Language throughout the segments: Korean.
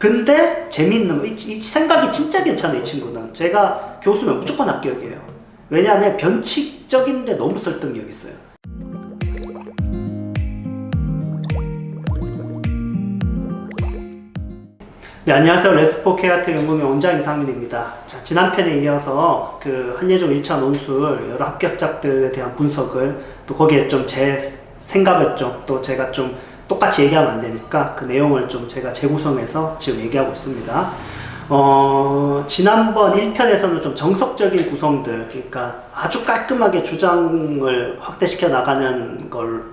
근데 재밌는 거, 이 생각이 진짜 괜찮아, 이 친구는. 제가 교수면 무조건 합격이에요. 왜냐하면 변칙적인데 너무 설득력 있어요. 네, 안녕하세요. 레스포케아트 연구원 원장 이상민입니다. 자, 지난 편에 이어서 그 한예종 1차 논술 여러 합격작들에 대한 분석을, 또 거기에 좀 제 생각을 또 제가 좀 똑같이 얘기하면 안 되니까 그 내용을 좀 제가 재구성해서 지금 얘기하고 있습니다. 지난번 1편에서는 좀 정석적인 구성들, 그러니까 아주 깔끔하게 주장을 확대시켜 나가는 걸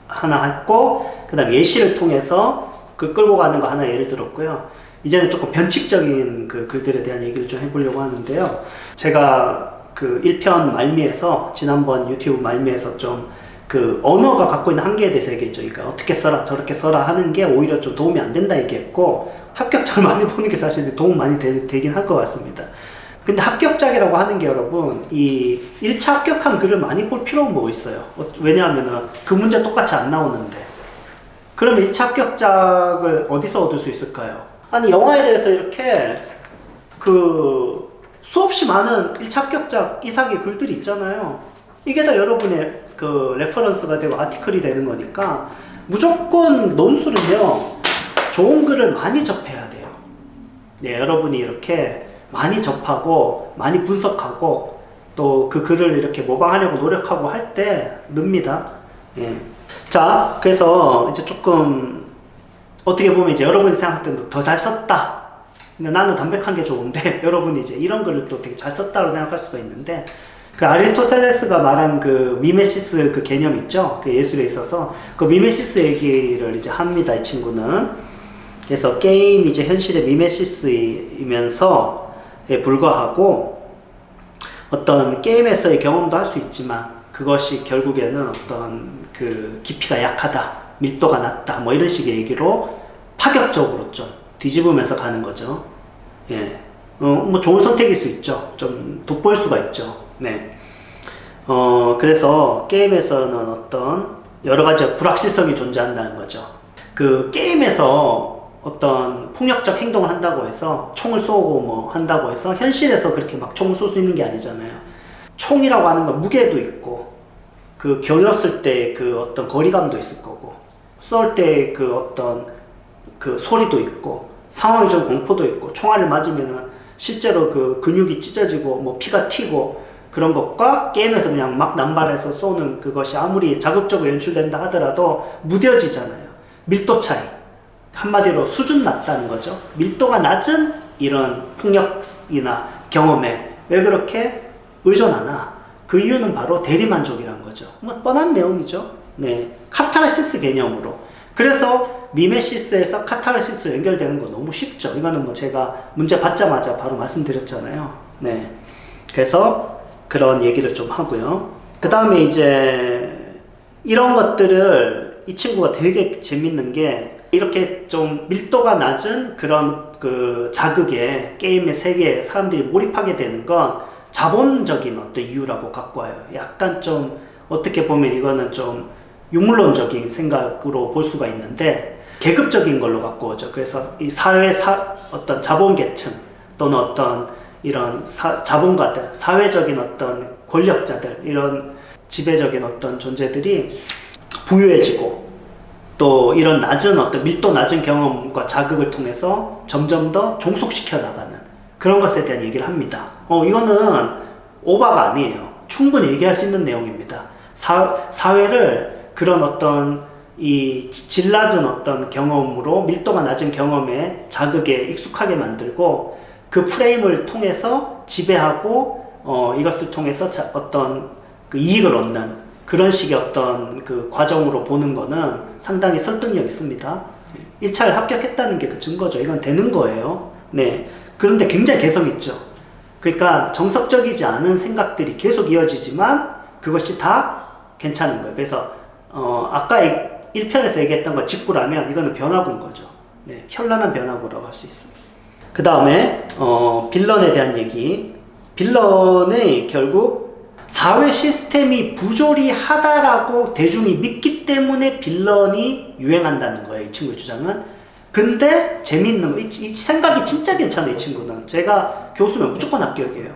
하나 했고, 그 다음 예시를 통해서 그 끌고 가는 거 하나 예를 들었고요. 이제는 조금 변칙적인 그 글들에 대한 얘기를 좀 해보려고 하는데요. 제가 그 1편 말미에서, 지난번 유튜브 말미에서 좀 그 언어가 갖고 있는 한계에 대해서 얘기했죠. 그러니까 어떻게 써라, 저렇게 써라 하는 게 오히려 좀 도움이 안 된다 얘기했고, 합격작을 많이 보는 게 사실 도움 많이 되긴 할 것 같습니다. 근데 합격작이라고 하는 게 여러분, 이 1차 합격한 글을 많이 볼 필요는 뭐 있어요. 왜냐하면은 그 문제 똑같이 안 나오는데. 그러면 1차 합격작을 어디서 얻을 수 있을까요? 아니, 영화에 대해서 이렇게 그 수없이 많은 1차 합격작 이상의 글들이 있잖아요. 이게 다 여러분의 그 레퍼런스가 되고 아티클이 되는 거니까 무조건 논술은요, 좋은 글을 많이 접해야 돼요. 네, 여러분이 이렇게 많이 접하고 많이 분석하고 또 그 글을 이렇게 모방하려고 노력하고 할 때 늡니다. 예. 자, 그래서 이제 조금 어떻게 보면 이제 여러분이 생각할 때도 더 잘 썼다. 근데 나는 담백한 게 좋은데 여러분이 이제 이런 글을 또 되게 잘 썼다고 생각할 수가 있는데, 그 아리스토텔레스가 말한 그 미메시스 그 개념 있죠? 그 예술에 있어서 그 미메시스 얘기를 이제 합니다, 이 친구는. 그래서 게임이 이제 현실의 미메시스이면서 불과하고, 어떤 게임에서의 경험도 할 수 있지만 그것이 결국에는 어떤 그 깊이가 약하다, 밀도가 낮다, 뭐 이런 식의 얘기로 파격적으로 좀 뒤집으면서 가는 거죠. 예. 뭐 좋은 선택일 수 있죠. 좀 돋보일 수가 있죠. 네. 그래서 게임에서는 어떤 여러 가지 불확실성이 존재한다는 거죠. 그 게임에서 어떤 폭력적 행동을 한다고 해서 총을 쏘고 뭐 한다고 해서 현실에서 그렇게 막 총을 쏠 수 있는 게 아니잖아요. 총이라고 하는 건 무게도 있고, 그 겨눴을 때 그 어떤 거리감도 있을 거고, 쏠 때 그 어떤 그 소리도 있고, 상황이 좀 공포도 있고, 총알을 맞으면은 실제로 그 근육이 찢어지고 뭐 피가 튀고, 그런 것과 게임에서 그냥 막 남발해서 쏘는 그것이 아무리 자극적으로 연출된다 하더라도 무뎌지잖아요. 밀도 차이. 한마디로 수준 낮다는 거죠. 밀도가 낮은 이런 폭력이나 경험에 왜 그렇게 의존하나? 그 이유는 바로 대리만족이라는 거죠. 뭐 뻔한 내용이죠. 네. 카타르시스 개념으로. 그래서 미메시스에서 카타르시스로 연결되는 거 너무 쉽죠. 이거는 뭐 제가 문제 받자마자 바로 말씀드렸잖아요. 네. 그래서 그런 얘기를 좀 하고요. 그 다음에 이제 이런 것들을 이 친구가 되게 재밌는 게, 이렇게 좀 밀도가 낮은 그런 그 자극에 게임의 세계에 사람들이 몰입하게 되는 건 자본적인 어떤 이유라고 갖고 와요. 약간 좀 어떻게 보면 이거는 좀 유물론적인 생각으로 볼 수가 있는데, 계급적인 걸로 갖고 오죠. 그래서 이 어떤 자본계층 또는 어떤 이런 자본가들, 사회적인 어떤 권력자들, 이런 지배적인 어떤 존재들이 부유해지고, 또 이런 낮은 어떤 밀도 낮은 경험과 자극을 통해서 점점 더 종속시켜 나가는 그런 것에 대한 얘기를 합니다. 이거는 오바가 아니에요. 충분히 얘기할 수 있는 내용입니다. 사회를 그런 어떤 이 질 낮은 어떤 경험으로, 밀도가 낮은 경험에 자극에 익숙하게 만들고, 그 프레임을 통해서 지배하고, 이것을 통해서 어떤 그 이익을 얻는 그런 식의 어떤 그 과정으로 보는 거는 상당히 설득력 있습니다. 1차를 합격했다는 게 그 증거죠. 이건 되는 거예요. 네. 그런데 굉장히 개성 있죠. 그러니까 정석적이지 않은 생각들이 계속 이어지지만 그것이 다 괜찮은 거예요. 그래서, 아까 1편에서 얘기했던 거 직구라면 이거는 변화구인 거죠. 네. 현란한 변화구라고 할 수 있습니다. 그 다음에 빌런에 대한 얘기. 빌런이 결국 사회 시스템이 부조리하다라고 대중이 믿기 때문에 빌런이 유행한다는 거예요. 이 친구의 주장은. 근데 재미있는 거, 이 생각이 진짜 괜찮아, 이 친구는. 제가 교수면 무조건 합격이에요.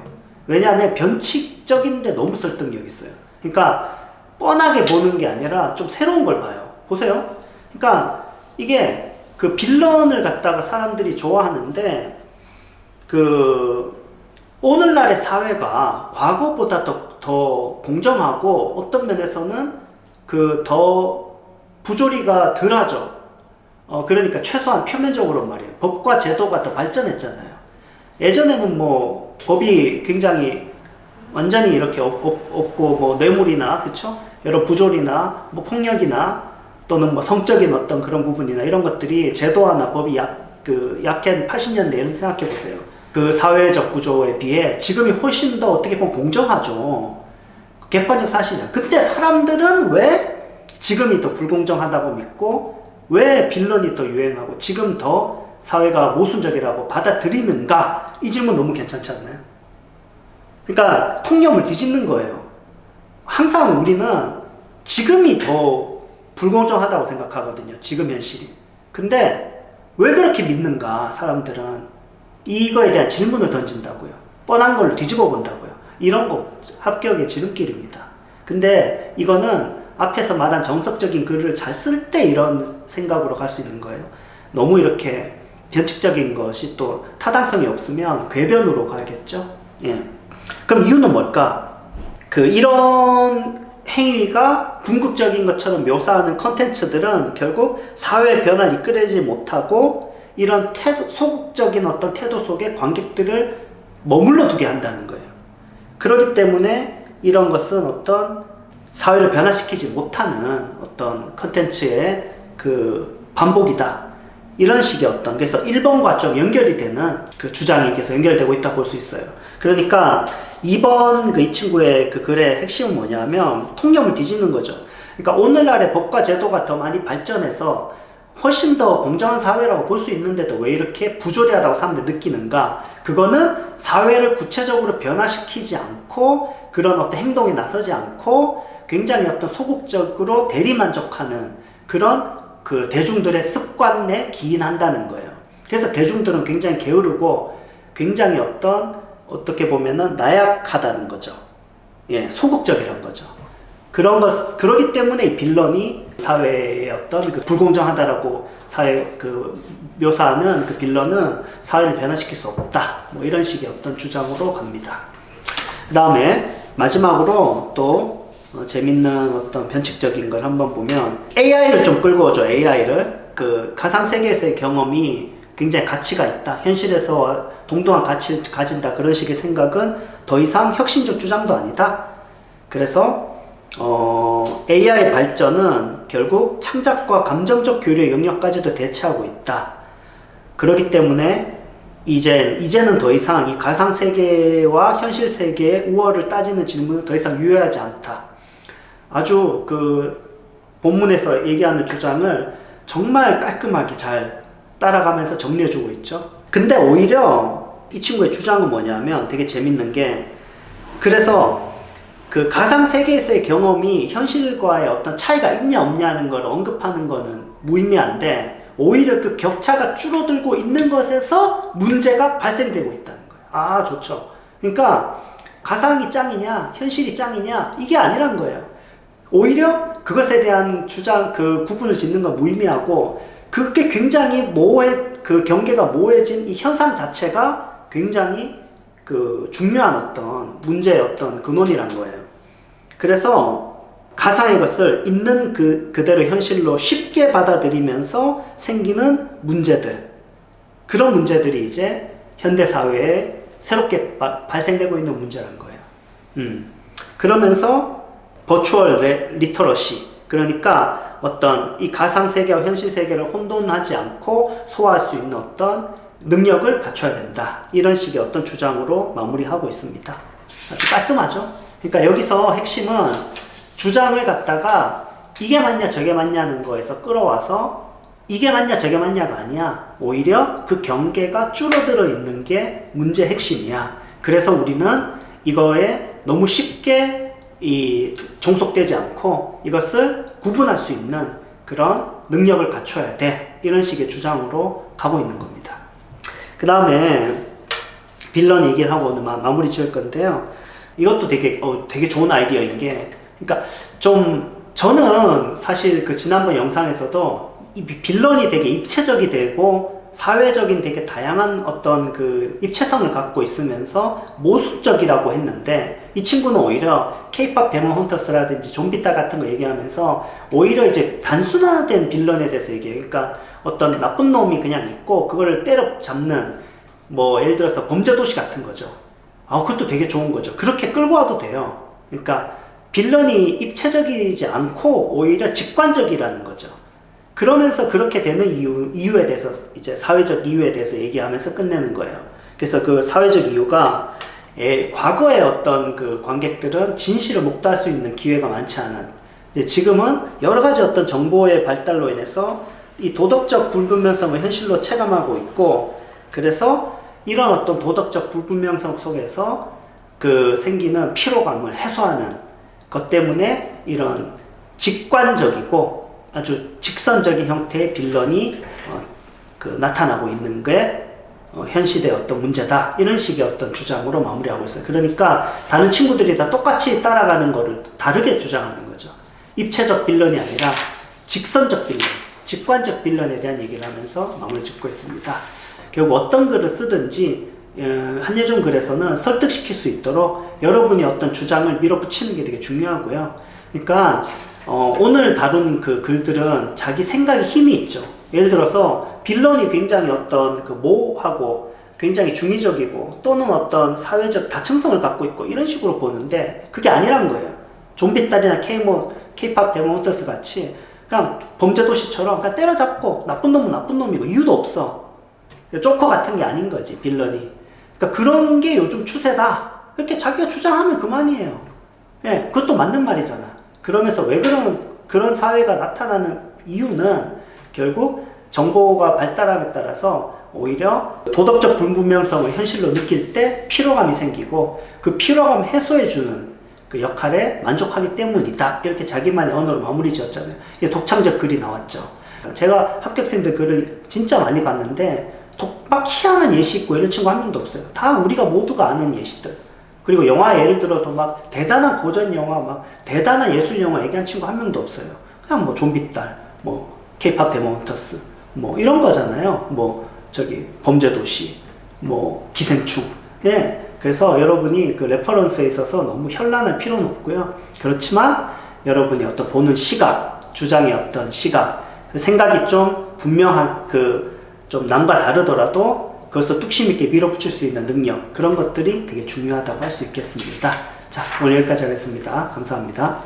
왜냐하면 변칙적인데 너무 설득력 있어요. 그러니까 뻔하게 보는 게 아니라 좀 새로운 걸 봐요. 보세요. 그러니까 이게 그 빌런을 갖다가 사람들이 좋아하는데, 그 오늘날의 사회가 과거보다 더 공정하고 어떤 면에서는 그 더 부조리가 덜하죠. 그러니까 최소한 표면적으로 말이에요. 법과 제도가 더 발전했잖아요. 예전에는 뭐 법이 굉장히 완전히 이렇게 없고 뭐 뇌물이나 그쵸? 여러 부조리나 뭐 폭력이나 또는 뭐 성적인 어떤 그런 부분이나 이런 것들이 제도화나 법이 약한 80년대 이런 생각해 보세요. 그 사회적 구조에 비해 지금이 훨씬 더 어떻게 보면 공정하죠. 객관적 사실이죠. 그때 사람들은 왜 지금이 더 불공정하다고 믿고 왜 빌런이 더 유행하고 지금 더 사회가 모순적이라고 받아들이는가? 이 질문 너무 괜찮지 않나요? 그러니까 통념을 뒤집는 거예요. 항상 우리는 지금이 더 불공정하다고 생각하거든요. 지금 현실이. 근데 왜 그렇게 믿는가? 사람들은 이거에 대한 질문을 던진다고요. 뻔한 걸 뒤집어 본다고요. 이런 거 합격의 지름길입니다. 근데 이거는 앞에서 말한 정석적인 글을 잘 쓸 때 이런 생각으로 갈 수 있는 거예요. 너무 이렇게 변칙적인 것이 또 타당성이 없으면 궤변으로 가겠죠. 예. 그럼 이유는 뭘까? 이런 행위가 궁극적인 것처럼 묘사하는 컨텐츠들은 결국 사회 변화를 이끌지 못하고 이런 소극적인 어떤 태도 속에 관객들을 머물러 두게 한다는 거예요. 그렇기 때문에 이런 것은 어떤 사회를 변화시키지 못하는 어떤 컨텐츠의 반복이다. 이런 식의 그래서 1번과 좀 연결이 되는 주장이 계속 연결되고 있다고 볼 수 있어요. 그러니까 2번 이 친구의 글의 핵심은 뭐냐면 통념을 뒤집는 거죠. 그러니까 오늘날의 법과 제도가 더 많이 발전해서 훨씬 더 공정한 사회라고 볼 수 있는데도 왜 이렇게 부조리하다고 사람들이 느끼는가? 그거는 사회를 구체적으로 변화시키지 않고 그런 어떤 행동에 나서지 않고 굉장히 어떤 소극적으로 대리만족하는 그런 대중들의 습관 내 기인한다는 거예요. 그래서 대중들은 굉장히 게으르고 굉장히 어떻게 보면은 나약하다는 거죠. 예, 소극적이란 거죠. 그러기 때문에 이 빌런이 사회의 어떤 불공정하다라고 묘사하는 빌런은 사회를 변화시킬 수 없다. 뭐 이런 식의 어떤 주장으로 갑니다. 그 다음에 마지막으로 또 재밌는 어떤 변칙적인 걸 한번 보면 AI를 좀 끌고 오죠. AI를 가상세계에서의 경험이 굉장히 가치가 있다. 현실에서 동등한 가치를 가진다. 그런 식의 생각은 더 이상 혁신적 주장도 아니다. 그래서 AI 발전은 결국 창작과 감정적 교류의 영역까지도 대체하고 있다. 그렇기 때문에 이제는 더 이상 이 가상세계와 현실세계의 우월을 따지는 질문은 더 이상 유효하지 않다. 아주 본문에서 얘기하는 주장을 정말 깔끔하게 잘 따라가면서 정리해주고 있죠. 근데 오히려 이 친구의 주장은 뭐냐면 되게 재밌는 게, 그래서 가상세계에서의 경험이 현실과의 어떤 차이가 있냐 없냐는 걸 언급하는 거는 무의미한데, 오히려 격차가 줄어들고 있는 것에서 문제가 발생되고 있다는 거예요. 아, 좋죠. 그러니까 가상이 짱이냐 현실이 짱이냐 이게 아니란 거예요. 오히려 그것에 대한 주장, 구분을 짓는 건 무의미하고, 그게 굉장히 경계가 모호해진 이 현상 자체가 굉장히 중요한 어떤 문제의 어떤 근원이란 거예요. 그래서 가상의 것을 있는 그대로 현실로 쉽게 받아들이면서 생기는 문제들, 그런 문제들이 이제 현대사회에 새롭게 발생되고 있는 문제란 거예요. 그러면서 버추얼 리터러시, 그러니까 어떤 이 가상세계와 현실세계를 혼돈하지 않고 소화할 수 있는 어떤 능력을 갖춰야 된다. 이런 식의 어떤 주장으로 마무리하고 있습니다. 아주 깔끔하죠? 그러니까 여기서 핵심은 주장을 갖다가 이게 맞냐 저게 맞냐는 거에서 끌어와서 이게 맞냐 저게 맞냐가 아니야. 오히려 그 경계가 줄어들어 있는 게 문제의 핵심이야. 그래서 우리는 이거에 너무 쉽게 종속되지 않고 이것을 구분할 수 있는 그런 능력을 갖춰야 돼. 이런 식의 주장으로 가고 있는 겁니다. 그 다음에 빌런 얘기를 하고 마무리 지을 건데요. 이것도 되게 좋은 아이디어인 게, 그러니까 저는 사실 그 지난번 영상에서도 이 빌런이 되게 입체적이 되고 사회적인 되게 다양한 어떤 그 입체성을 갖고 있으면서 모순적이라고 했는데, 이 친구는 오히려 K-pop 데몬 헌터스라든지 좀비딸 같은 거 얘기하면서 오히려 이제 단순화된 빌런에 대해서 얘기해요. 그러니까 어떤 나쁜 놈이 그냥 있고 그걸 때려잡는, 뭐 예를 들어서 범죄도시 같은 거죠. 그것도 되게 좋은 거죠. 그렇게 끌고 와도 돼요. 그러니까 빌런이 입체적이지 않고 오히려 직관적이라는 거죠. 그러면서 그렇게 되는 이유에 대해서, 이제 사회적 이유에 대해서 얘기하면서 끝내는 거예요. 그래서 그 사회적 이유가, 과거의 어떤 그 관객들은 진실을 목도할 수 있는 기회가 많지 않은, 지금은 여러 가지 어떤 정보의 발달로 인해서 이 도덕적 불분명성을 현실로 체감하고 있고, 그래서 이런 어떤 도덕적 불분명성 속에서 그 생기는 피로감을 해소하는 것 때문에 이런 직관적이고 아주 직선적인 형태의 빌런이 나타나고 있는 게 현 시대의 어떤 문제다. 이런 식의 어떤 주장으로 마무리하고 있어요. 그러니까 다른 친구들이 다 똑같이 따라가는 거를 다르게 주장하는 거죠. 입체적 빌런이 아니라 직선적 빌런, 직관적 빌런에 대한 얘기를 하면서 마무리 짓고 있습니다. 결국 어떤 글을 쓰든지 한예종 글에서는 설득시킬 수 있도록 여러분이 어떤 주장을 밀어붙이는 게 되게 중요하고요. 그러니까 오늘 다룬 그 글들은 자기 생각에 힘이 있죠. 예를 들어서 빌런이 굉장히 어떤 그 모호하고 굉장히 중의적이고 또는 어떤 사회적 다층성을 갖고 있고 이런 식으로 보는데, 그게 아니란 거예요. 좀비딸이나 K-pop 데몬 헌터스 같이 그냥 범죄도시처럼 그냥 때려잡고 나쁜 놈은 나쁜 놈이고 이유도 없어. 조커 같은 게 아닌 거지, 빌런이. 그러니까 그런 게 요즘 추세다. 이렇게 자기가 주장하면 그만이에요. 예, 그것도 맞는 말이잖아. 그러면서 왜 그런 사회가 나타나는 이유는 결국 정보가 발달함에 따라서 오히려 도덕적 불분명성을 현실로 느낄 때 피로감이 생기고 그 피로감 해소해주는 그 역할에 만족하기 때문이다. 이렇게 자기만의 언어로 마무리 지었잖아요. 이게 독창적 글이 나왔죠. 제가 합격생들 글을 진짜 많이 봤는데 막 희한한 예시 있고 이런 친구 한 명도 없어요. 다 우리가 모두가 아는 예시들. 그리고 영화 예를 들어도 막 대단한 고전 영화, 막 대단한 예술 영화 얘기한 친구 한 명도 없어요. 그냥 뭐 좀비딸, 뭐 K-pop 데몬 헌터스, 뭐 이런 거잖아요. 뭐 범죄도시, 뭐 기생충. 예. 그래서 여러분이 그 레퍼런스에 있어서 너무 현란할 필요는 없고요. 그렇지만 여러분이 어떤 보는 시각, 주장의 어떤 시각, 생각이 좀 분명한 좀 남과 다르더라도 그것을 뚝심 있게 밀어붙일 수 있는 능력, 그런 것들이 되게 중요하다고 할 수 있겠습니다. 자, 오늘 여기까지 하겠습니다. 감사합니다.